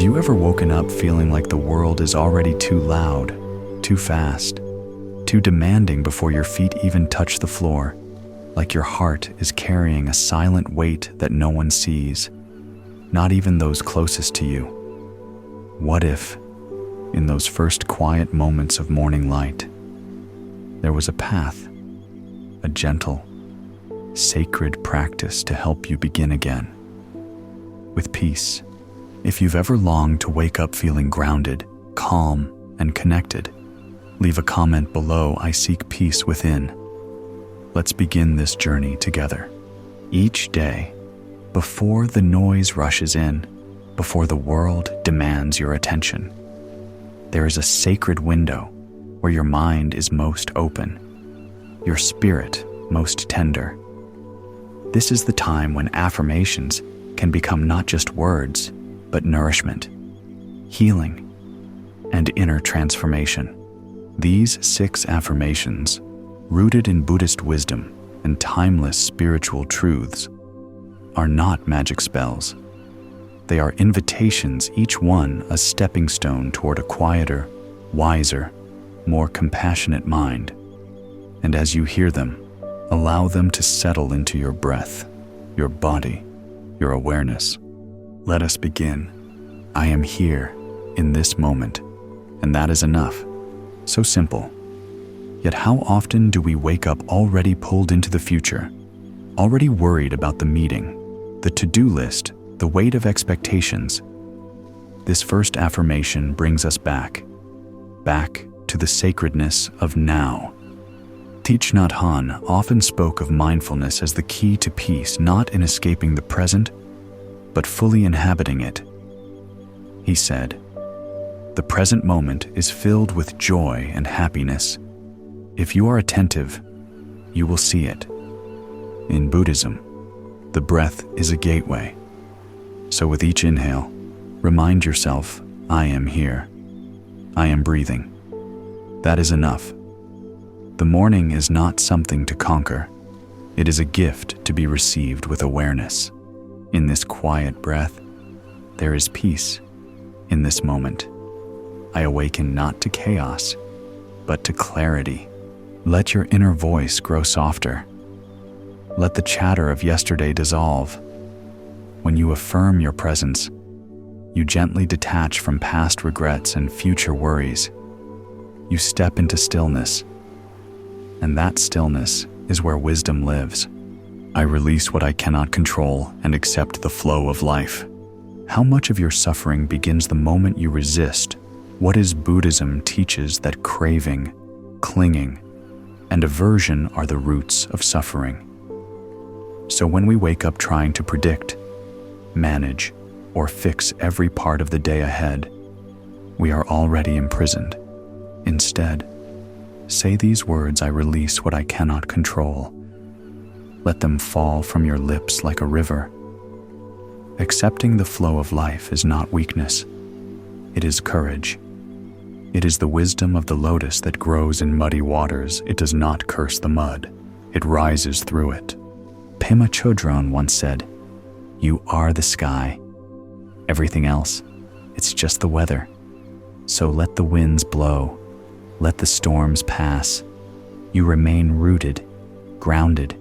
Have you ever woken up feeling like the world is already too loud, too fast, too demanding before your feet even touch the floor, like your heart is carrying a silent weight that no one sees, not even those closest to you? What if, in those first quiet moments of morning light, there was a path, a gentle, sacred practice to help you begin again with peace? If you've ever longed to wake up feeling grounded, calm, and connected, leave a comment below. I seek peace within. Let's begin this journey together. Each day, before the noise rushes in, before the world demands your attention, there is a sacred window where your mind is most open, your spirit most tender. This is the time when affirmations can become not just words, but nourishment, healing, and inner transformation. These 6 affirmations, rooted in Buddhist wisdom and timeless spiritual truths, are not magic spells. They are invitations, each one a stepping stone toward a quieter, wiser, more compassionate mind. And as you hear them, allow them to settle into your breath, your body, your awareness. Let us begin. I am here in this moment, and that is enough. So simple. Yet how often do we wake up already pulled into the future, already worried about the meeting, the to-do list, the weight of expectations? This first affirmation brings us back to the sacredness of now. Thich Nhat Hanh often spoke of mindfulness as the key to peace, not in escaping the present, but fully inhabiting it. He said, "The present moment is filled with joy and happiness. If you are attentive, you will see it." In Buddhism, the breath is a gateway. So with each inhale, remind yourself, I am here. I am breathing. That is enough. The morning is not something to conquer. It is a gift to be received with awareness. In this quiet breath, there is peace. In this moment, I awaken not to chaos, but to clarity. Let your inner voice grow softer. Let the chatter of yesterday dissolve. When you affirm your presence, you gently detach from past regrets and future worries. You step into stillness, and that stillness is where wisdom lives. I release what I cannot control and accept the flow of life. How much of your suffering begins the moment you resist what is Buddhism teaches that craving, clinging, and aversion are the roots of suffering. So when we wake up trying to predict, manage, or fix every part of the day ahead, we are already imprisoned. Instead, say these words: I release what I cannot control. Let them fall from your lips like a river. Accepting the flow of life is not weakness. It is courage. It is the wisdom of the lotus that grows in muddy waters. It does not curse the mud. It rises through it. Pema Chodron once said, "You are the sky. Everything else, it's just the weather. So let the winds blow. Let the storms pass. You remain rooted, grounded.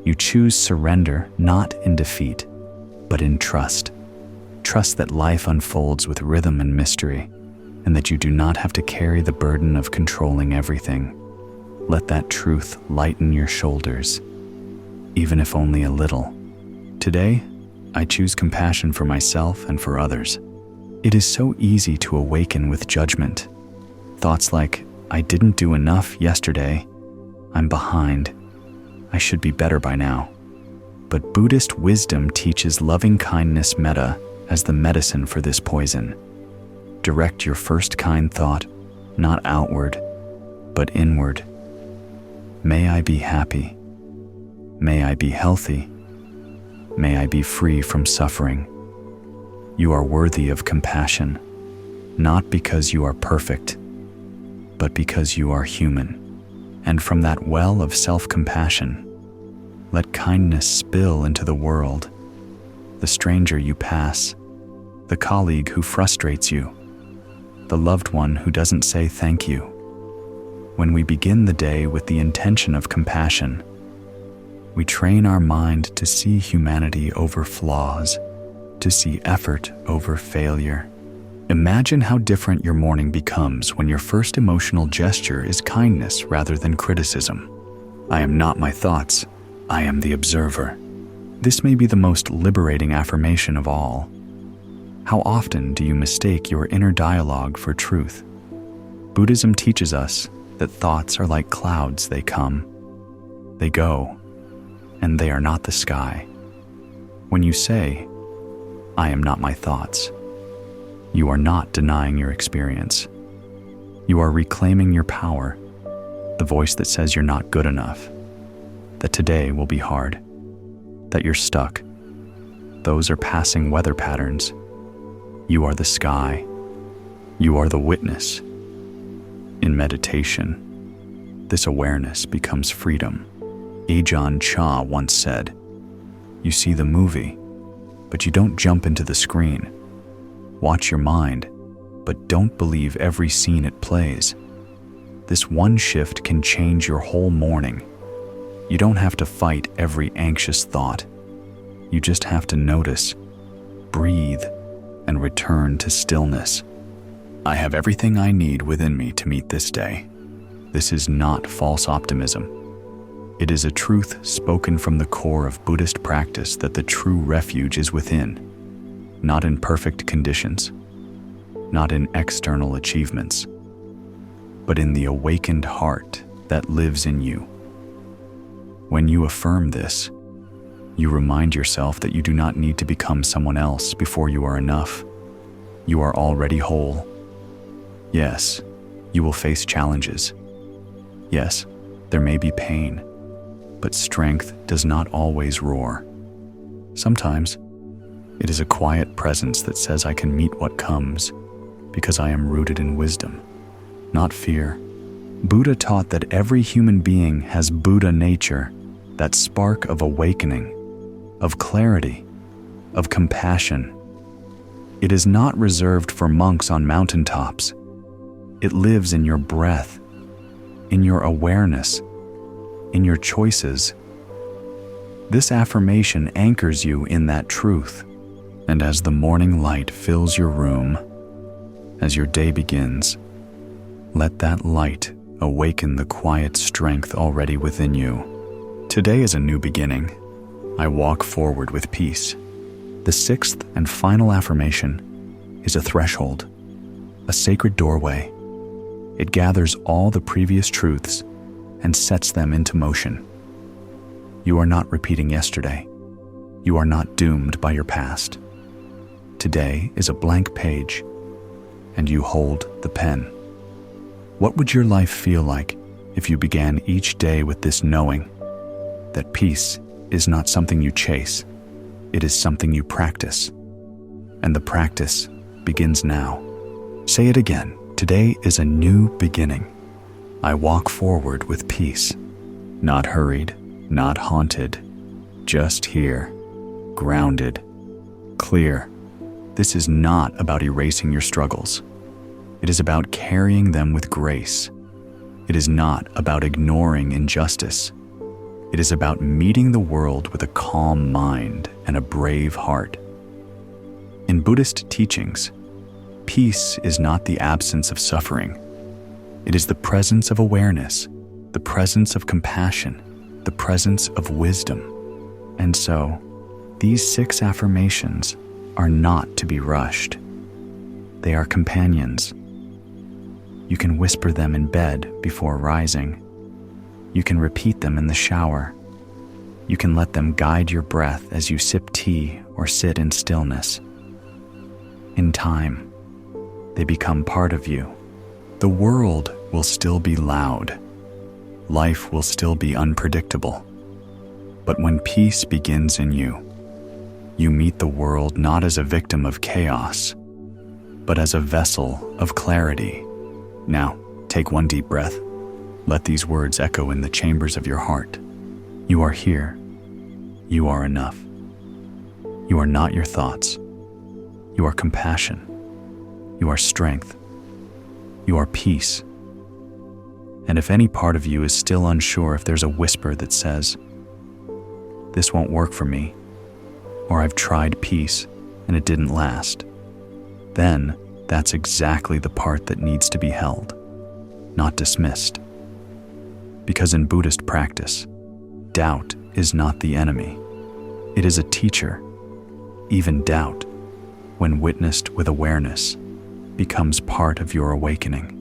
You choose surrender, not in defeat, but in trust. Trust that life unfolds with rhythm and mystery, and that you do not have to carry the burden of controlling everything. Let that truth lighten your shoulders, even if only a little. Today, I choose compassion for myself and for others. It is so easy to awaken with judgment. Thoughts like, I didn't do enough yesterday. I'm behind. I should be better by now. But Buddhist wisdom teaches loving-kindness metta as the medicine for this poison. Direct your first kind thought, not outward, but inward. May I be happy. May I be healthy. May I be free from suffering. You are worthy of compassion, not because you are perfect, but because you are human. And from that well of self-compassion, let kindness spill into the world. The stranger you pass, the colleague who frustrates you, the loved one who doesn't say thank you. When we begin the day with the intention of compassion, we train our mind to see humanity over flaws, to see effort over failure. Imagine how different your morning becomes when your first emotional gesture is kindness rather than criticism. I am not my thoughts, I am the observer. This may be the most liberating affirmation of all. How often do you mistake your inner dialogue for truth? Buddhism teaches us that thoughts are like clouds. They come, they go, and they are not the sky. When you say, I am not my thoughts, you are not denying your experience. You are reclaiming your power, the voice that says you're not good enough, that today will be hard, that you're stuck. Those are passing weather patterns. You are the sky. You are the witness. In meditation, this awareness becomes freedom. Ajahn Chah once said, "You see the movie, but you don't jump into the screen. Watch your mind, but don't believe every scene it plays." This one shift can change your whole morning. You don't have to fight every anxious thought. You just have to notice, breathe, and return to stillness. I have everything I need within me to meet this day. This is not false optimism. It is a truth spoken from the core of Buddhist practice that the true refuge is within, not in perfect conditions, not in external achievements, but in the awakened heart that lives in you. When you affirm this, you remind yourself that you do not need to become someone else before you are enough. You are already whole. Yes, you will face challenges. Yes, there may be pain, but strength does not always roar. Sometimes, it is a quiet presence that says I can meet what comes because I am rooted in wisdom, not fear. Buddha taught that every human being has Buddha nature, that spark of awakening, of clarity, of compassion. It is not reserved for monks on mountaintops. It lives in your breath, in your awareness, in your choices. This affirmation anchors you in that truth. And as the morning light fills your room, as your day begins, let that light awaken the quiet strength already within you. Today is a new beginning. I walk forward with peace. The sixth and final affirmation is a threshold, a sacred doorway. It gathers all the previous truths and sets them into motion. You are not repeating yesterday. You are not doomed by your past. Today is a blank page, and you hold the pen. What would your life feel like if you began each day with this knowing that peace is not something you chase, it is something you practice, and the practice begins now. Say it again. Today is a new beginning. I walk forward with peace, not hurried, not haunted, just here, grounded, clear. This is not about erasing your struggles. It is about carrying them with grace. It is not about ignoring injustice. It is about meeting the world with a calm mind and a brave heart. In Buddhist teachings, peace is not the absence of suffering. It is the presence of awareness, the presence of compassion, the presence of wisdom. And so, these 6 affirmations are not to be rushed. They are companions. You can whisper them in bed before rising. You can repeat them in the shower. You can let them guide your breath as you sip tea or sit in stillness. In time, they become part of you. The world will still be loud. Life will still be unpredictable. But when peace begins in you, you meet the world not as a victim of chaos, but as a vessel of clarity. Now, take one deep breath. Let these words echo in the chambers of your heart. You are here. You are enough. You are not your thoughts. You are compassion. You are strength. You are peace. And if any part of you is still unsure, if there's a whisper that says, "This won't work for me," or "I've tried peace and it didn't last," then that's exactly the part that needs to be held, not dismissed. Because in Buddhist practice, doubt is not the enemy. It is a teacher. Even doubt, when witnessed with awareness, becomes part of your awakening.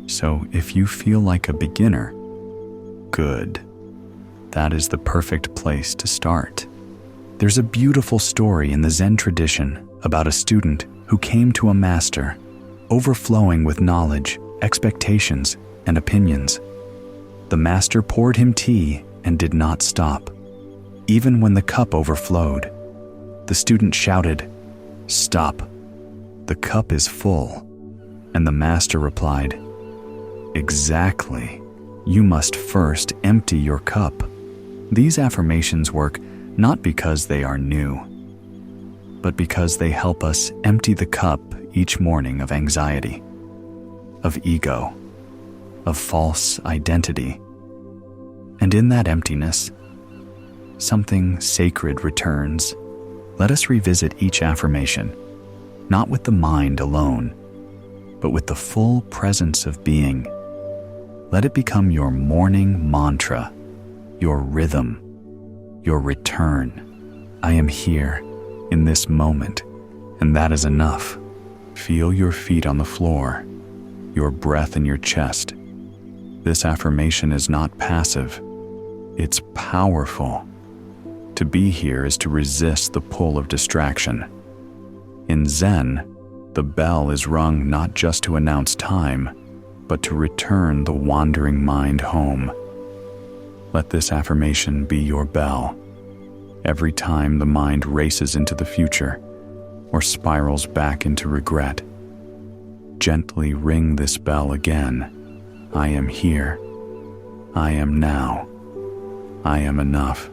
So if you feel like a beginner, good. That is the perfect place to start. There's a beautiful story in the Zen tradition about a student who came to a master, overflowing with knowledge, expectations, and opinions. The master poured him tea and did not stop. Even when the cup overflowed, the student shouted, "Stop! The cup is full." And the master replied, "Exactly. You must first empty your cup." These affirmations work not because they are new, but because they help us empty the cup each morning of anxiety, of ego, of false identity. And in that emptiness, something sacred returns. Let us revisit each affirmation, not with the mind alone, but with the full presence of being. Let it become your morning mantra, your rhythm, your return. I am here in this moment, and that is enough. Feel your feet on the floor, your breath in your chest. This affirmation is not passive, it's powerful. To be here is to resist the pull of distraction. In Zen, the bell is rung not just to announce time, but to return the wandering mind home. Let this affirmation be your bell. Every time the mind races into the future or spirals back into regret, gently ring this bell again. I am here. I am now. I am enough.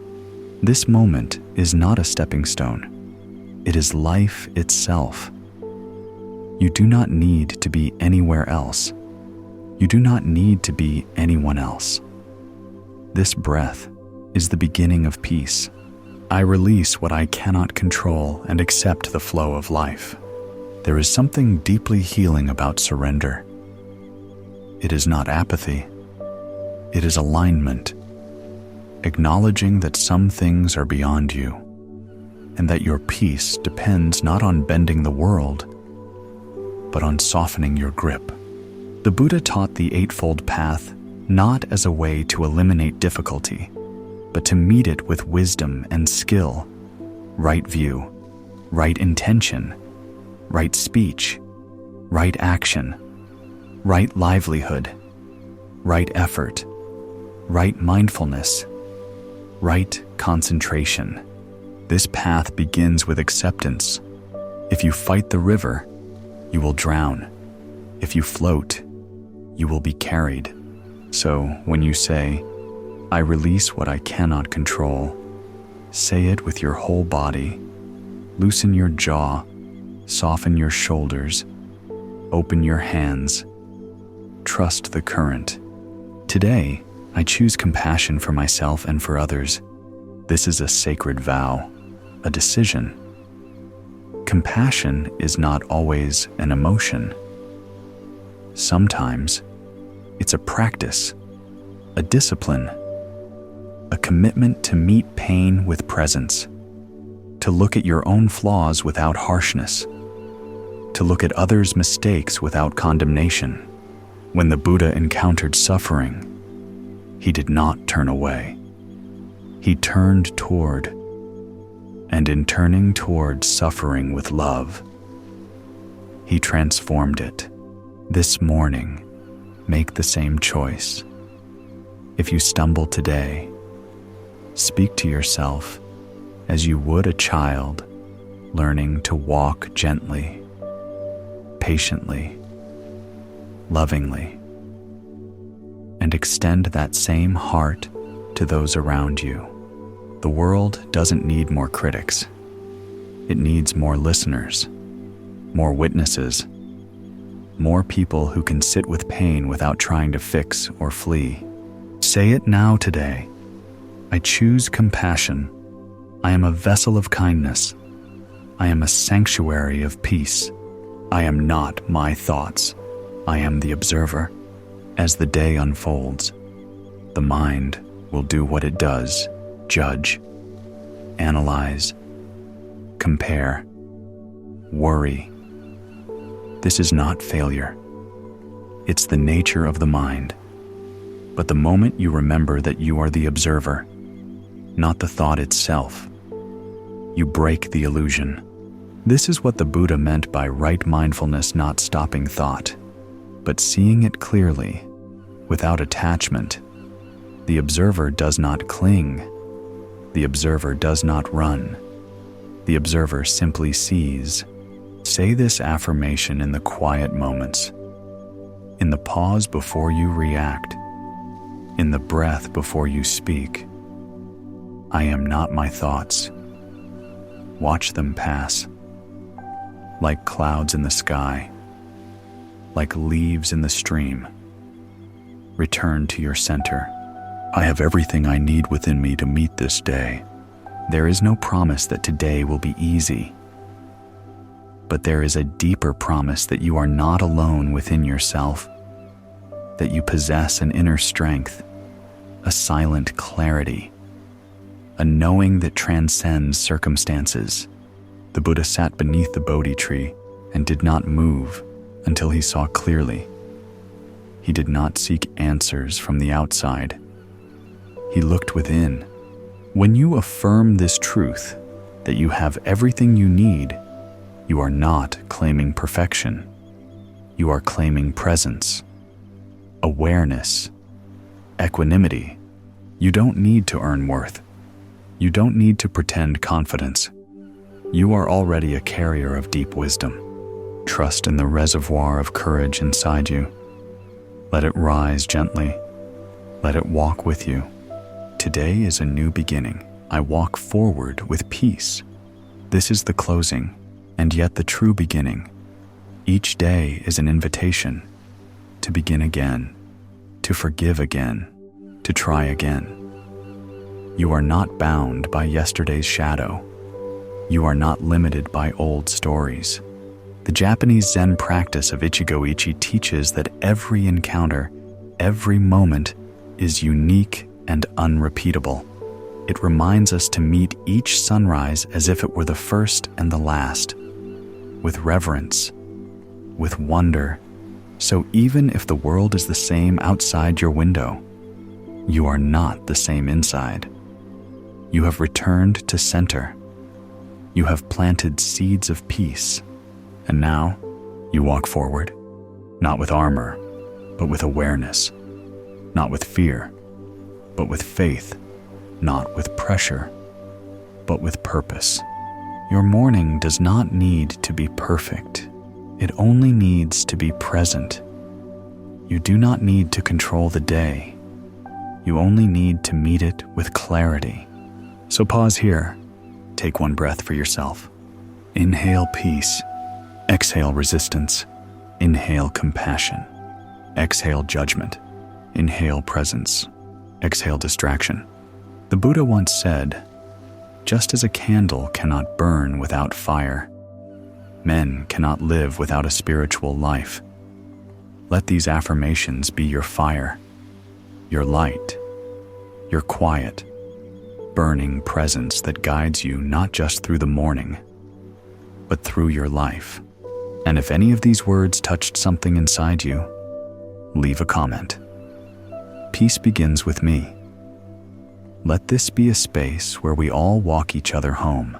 This moment is not a stepping stone. It is life itself. You do not need to be anywhere else. You do not need to be anyone else. This breath is the beginning of peace. I release what I cannot control and accept the flow of life. There is something deeply healing about surrender. It is not apathy. It is alignment, acknowledging that some things are beyond you, and that your peace depends not on bending the world, but on softening your grip. The Buddha taught the Eightfold Path not as a way to eliminate difficulty, but to meet it with wisdom and skill, right view, right intention, right speech, right action, right livelihood, right effort, right mindfulness, right concentration. This path begins with acceptance. If you fight the river, you will drown. If you float, you will be carried. So when you say, "I release what I cannot control," say it with your whole body. Loosen your jaw, soften your shoulders, open your hands. Trust the current. Today, I choose compassion for myself and for others. This is a sacred vow, a decision. Compassion is not always an emotion. Sometimes, it's a practice, a discipline, a commitment to meet pain with presence, to look at your own flaws without harshness, to look at others' mistakes without condemnation. When the Buddha encountered suffering, he did not turn away. He turned toward, and in turning toward suffering with love, he transformed it. This morning, make the same choice. If you stumble today, speak to yourself as you would a child learning to walk gently, patiently, lovingly, and extend that same heart to those around you. The world doesn't need more critics. It needs more listeners. more witnesses, more people who can sit with pain without trying to fix or flee. Say it now today. I choose compassion. I am a vessel of kindness. I am a sanctuary of peace. I am not my thoughts. I am the observer. As the day unfolds, the mind will do what it does: judge, analyze, compare, worry. This is not failure. It's the nature of the mind. But the moment you remember that you are the observer, not the thought itself, you break the illusion. This is what the Buddha meant by right mindfulness, not stopping thought, but seeing it clearly, without attachment. The observer does not cling. The observer does not run. The observer simply sees. Say this affirmation in the quiet moments, in the pause before you react, in the breath before you speak. I am not my thoughts. Watch them pass, like clouds in the sky, like leaves in the stream. Return to your center. I have everything I need within me to meet this day. There is no promise that today will be easy, but there is a deeper promise that you are not alone within yourself, that you possess an inner strength, a silent clarity, a knowing that transcends circumstances. The Buddha sat beneath the Bodhi tree and did not move until he saw clearly. He did not seek answers from the outside. He looked within. When you affirm this truth, that you have everything you need, you are not claiming perfection. You are claiming presence, awareness, equanimity. You don't need to earn worth. You don't need to pretend confidence. You are already a carrier of deep wisdom. Trust in the reservoir of courage inside you. Let it rise gently. Let it walk with you. Today is a new beginning. I walk forward with peace. This is the closing, and yet the true beginning. Each day is an invitation to begin again, to forgive again, to try again. You are not bound by yesterday's shadow. You are not limited by old stories. The Japanese Zen practice of Ichigo-ichi teaches that every encounter, every moment, is unique and unrepeatable. It reminds us to meet each sunrise as if it were the first and the last, with reverence, with wonder. So even if the world is the same outside your window, you are not the same inside. You have returned to center. You have planted seeds of peace. And now you walk forward, not with armor, but with awareness, not with fear, but with faith, not with pressure, but with purpose. Your morning does not need to be perfect. It only needs to be present. You do not need to control the day. You only need to meet it with clarity. So pause here. Take one breath for yourself. Inhale peace. Exhale resistance. Inhale compassion. Exhale judgment. Inhale presence. Exhale distraction. The Buddha once said, just as a candle cannot burn without fire, men cannot live without a spiritual life. Let these affirmations be your fire, your light, your quiet, burning presence that guides you not just through the morning, but through your life. And if any of these words touched something inside you, leave a comment. Peace begins with me. Let this be a space where we all walk each other home.